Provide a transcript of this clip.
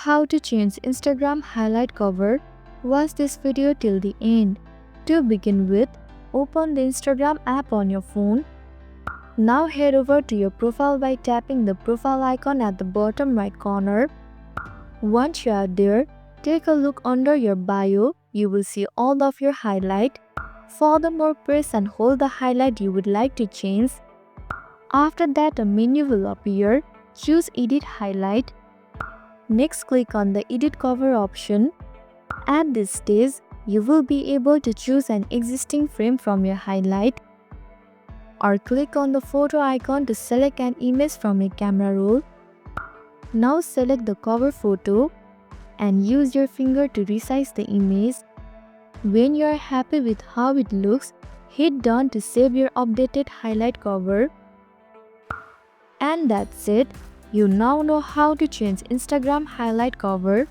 how to change Instagram highlight cover, watch this video till the end. To begin with, open the Instagram app on your phone. Now head over to your profile by tapping the profile icon at the bottom right corner. Once you are there, take a look under your bio. You will see all of your highlight. Furthermore, press and hold the highlight you would like to change. After that, a menu will appear. Choose Edit Highlight. Next, click on the Edit Cover option. At this stage, you will be able to choose an existing frame from your highlight, or click on the photo icon to select an image from your camera roll. Now select the cover photo and use your finger to resize the image. When you are happy with how it looks, hit done to save your updated highlight cover. And that's it. You now know how to change Instagram highlight cover.